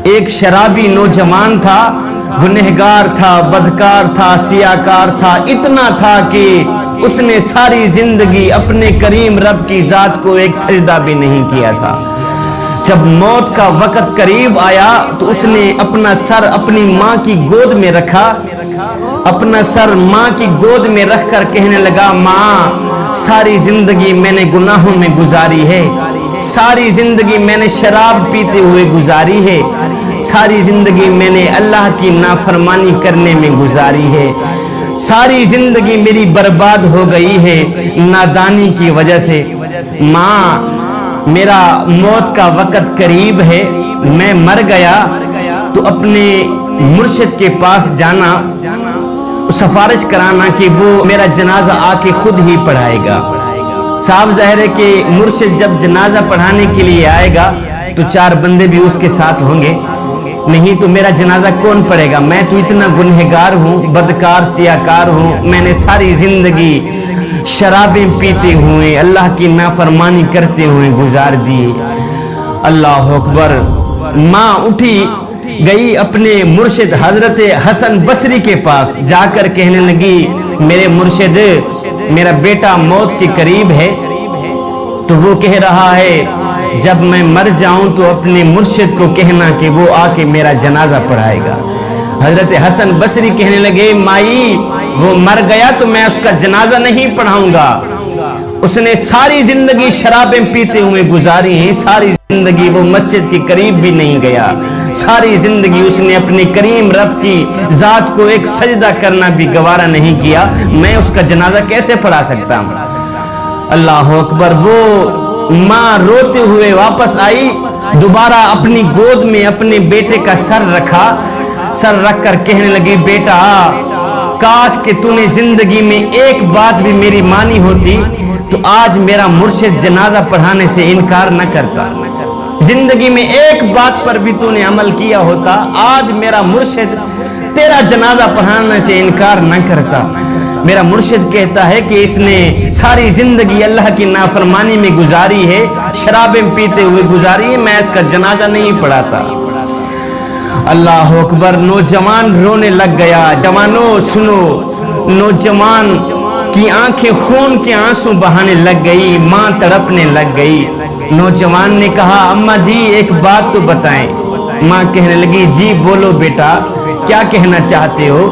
ایک شرابی نوجوان تھا، گنہگار تھا، بدکار تھا، سیاکار تھا، اتنا تھا کہ اس نے ساری زندگی اپنے کریم رب کی ذات کو ایک سجدہ بھی نہیں کیا تھا۔ جب موت کا وقت قریب آیا تو اس نے اپنا سر اپنی ماں کی گود میں رکھا، اپنا سر ماں کی گود میں رکھ کر کہنے لگا، ماں ساری زندگی میں نے گناہوں میں گزاری ہے، ساری زندگی میں نے شراب پیتے ہوئے گزاری ہے، ساری زندگی میں نے اللہ کی نافرمانی کرنے میں گزاری ہے، ساری زندگی میری برباد ہو گئی ہے نادانی کی وجہ سے۔ ماں میرا موت کا وقت قریب ہے، میں مر گیا تو اپنے مرشد کے پاس جانا، سفارش کرانا کہ وہ میرا جنازہ آ کے خود ہی پڑھائے گا۔ صاحب ظاہر ہے کہ مرشد جب جنازہ پڑھانے کے لیے آئے گا تو 4 بندے بھی اس کے ساتھ ہوں گے، نہیں تو میرا جنازہ کون پڑھے گا؟ میں تو اتنا گنہگار ہوں، بدکار سیاکار ہوں، میں نے ساری زندگی شرابیں پیتے ہوئے اللہ کی نافرمانی کرتے ہوئے گزار دی۔ اللہ اکبر۔ ماں اٹھی گئی اپنے مرشد حضرت حسن بصری کے پاس، جا کر کہنے لگی، میرے مرشد میرا بیٹا موت کے قریب ہے، تو وہ کہہ رہا ہے جب میں مر جاؤں تو اپنے مرشد کو کہنا کہ وہ آ کے میرا جنازہ پڑھائے گا۔ حضرت حسن بصری کہنے لگے، مائی وہ مر گیا تو میں اس کا جنازہ نہیں پڑھاؤں گا، اس نے ساری زندگی شرابیں پیتے ہوئے گزاری ہیں، ساری زندگی وہ مسجد کے قریب بھی نہیں گیا، ساری زندگی اس نے اپنے کریم رب کی ذات کو ایک سجدہ کرنا بھی گوارا نہیں کیا، میں اس کا جنازہ کیسے پڑھا سکتا ہوں؟ اللہ اکبر۔ وہ ماں روتے ہوئے واپس آئی، دوبارہ اپنی گود میں اپنے بیٹے کا سر رکھا، سر رکھ کر کہنے لگی، بیٹا کاش کہ تو نے زندگی میں ایک بات بھی میری مانی ہوتی تو آج میرا مرشد جنازہ پڑھانے سے انکار نہ کرتا، زندگی میں ایک بات پر بھی تو نے عمل کیا ہوتا، آج میرا مرشد تیرا جنازہ پڑھانے سے انکار نہ کرتا۔ میرا مرشد کہتا ہے کہ اس نے ساری زندگی اللہ کی نافرمانی میں گزاری ہے، شرابیں پیتے ہوئے گزاری ہے، میں اس کا جنازہ نہیں پڑھاتا۔ اللہ اکبر۔ نوجوان رونے لگ گیا۔ جوانوں سنو، نوجوان کی آنکھیں خون کے آنسو بہانے لگ گئی، ماں تڑپنے لگ گئی۔ نوجوان نے کہا، اماں جی ایک بات تو بتائیں۔ ماں کہنے لگی، جی بولو بیٹا، کیا کہنا چاہتے ہو؟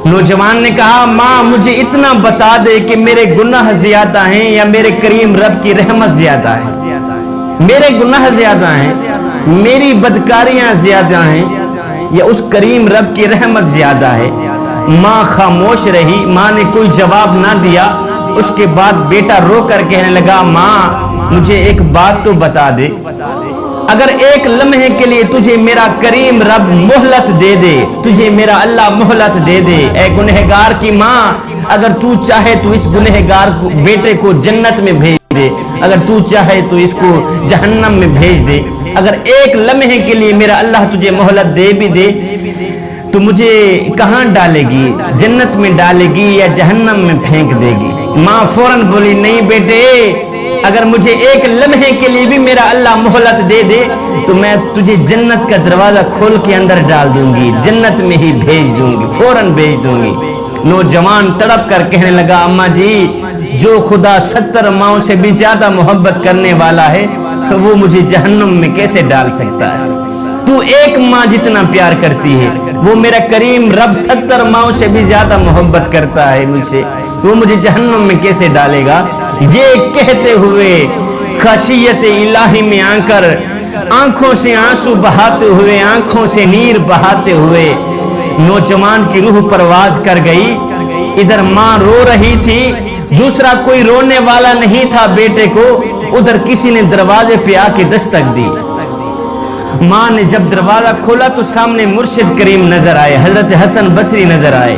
نوجوان نے کہا، ماں مجھے اتنا بتا دے کہ میرے گناہ زیادہ ہیں یا میرے کریم رب کی رحمت زیادہ ہے؟ میرے گناہ زیادہ ہیں، میری بدکاریاں زیادہ ہیں، یا اس کریم رب کی رحمت زیادہ ہے؟ ماں خاموش رہی، ماں نے کوئی جواب نہ دیا۔ اس کے بعد بیٹا رو کر کہنے لگا، ماں مجھے ایک بات تو بتا دے، اگر ایک لمحے کے لیے تجھے میرا کریم رب مہلت دے دے، تجھے میرا اللہ مہلت دے دے، اے گنہگار کی ماں، اگر تو چاہے تو اس گنہگار بیٹے کو جنت میں بھیج دے، اگر تو چاہے تو اس کو جہنم میں بھیج دے، اگر ایک لمحے کے لیے میرا اللہ تجھے مہلت دے بھی دے تو مجھے کہاں ڈالے گی؟ جنت میں ڈالے گی یا جہنم میں پھینک دے گی؟ ماں فوراً بولی، نہیں بیٹے، اگر مجھے ایک لمحے کے لیے بھی میرا اللہ مہلت دے دے تو میں تجھے جنت کا دروازہ کھول کے اندر ڈال دوں گی، جنت میں ہی بھیج دوں گی، فوراً بھیج دوں گی۔ نوجوان تڑپ کر کہنے لگا، اماں جی جو خدا 70 ماؤں سے بھی زیادہ محبت کرنے والا ہے وہ مجھے جہنم میں کیسے ڈال سکتا ہے؟ تو ایک ماں جتنا پیار کرتی ہے، وہ میرا کریم رب 70 ماؤں سے بھی زیادہ محبت کرتا ہے مجھ سے، وہ مجھے جہنم میں کیسے ڈالے گا؟ یہ کہتے ہوئے خشیت الہی میں آ کر آنکھوں سے آنسو بہاتے ہوئے، آنکھوں سے نیر بہاتے ہوئے نوجوان کی روح پرواز کر گئی۔ ادھر ماں رو رہی تھی، دوسرا کوئی رونے والا نہیں تھا بیٹے کو، ادھر کسی نے دروازے پہ آ کے دستک دی۔ ماں نے جب دروازہ کھولا تو سامنے مرشد کریم نظر آئے، حضرت حسن بصری نظر آئے۔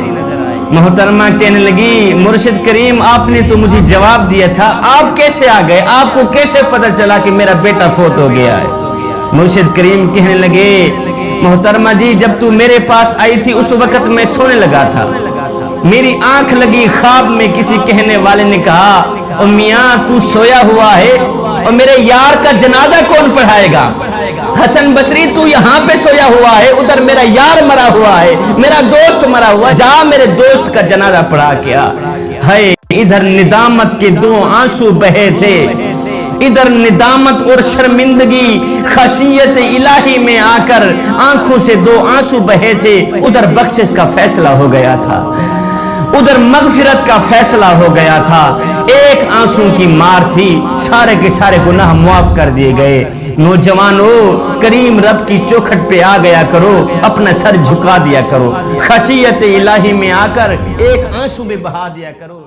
محترمہ کہنے لگی، مرشد کریم آپ نے تو مجھے جواب دیا تھا، آپ کیسے آ گئے؟ آپ کو کیسے پتہ چلا کہ میرا بیٹا فوت ہو گیا ہے؟ مرشد کریم کہنے لگے، محترمہ جی جب تو میرے پاس آئی تھی اس وقت میں سونے لگا تھا، میری آنکھ لگی، خواب میں کسی کہنے والے نے کہا، میاں تو سویا ہوا ہے، اور میرے یار کا جنازہ کون پڑھائے گا؟ حسن بصری تو یہاں پہ سویا ہوا ہے، ادھر میرا یار مرا ہوا ہے، میرا دوست مرا ہوا ہے، جا میرے دوست کا جنازہ پڑھا کیا ہے۔ ادھر ندامت کے دو آنسو بہے تھے، ادھر ندامت اور شرمندگی خشیت الہی میں آ کر آنکھوں سے دو آنسو بہے تھے، ادھر بخشش کا فیصلہ ہو گیا تھا، ادھر مغفرت کا فیصلہ ہو گیا تھا۔ ایک آنسو کی مار تھی، سارے کے سارے گناہ معاف کر دیے گئے۔ نوجوانو، کریم رب کی چوکھٹ پہ آ گیا کرو، اپنا سر جھکا دیا کرو، خشیت الہی میں آ کر ایک آنسو میں بہا دیا کرو۔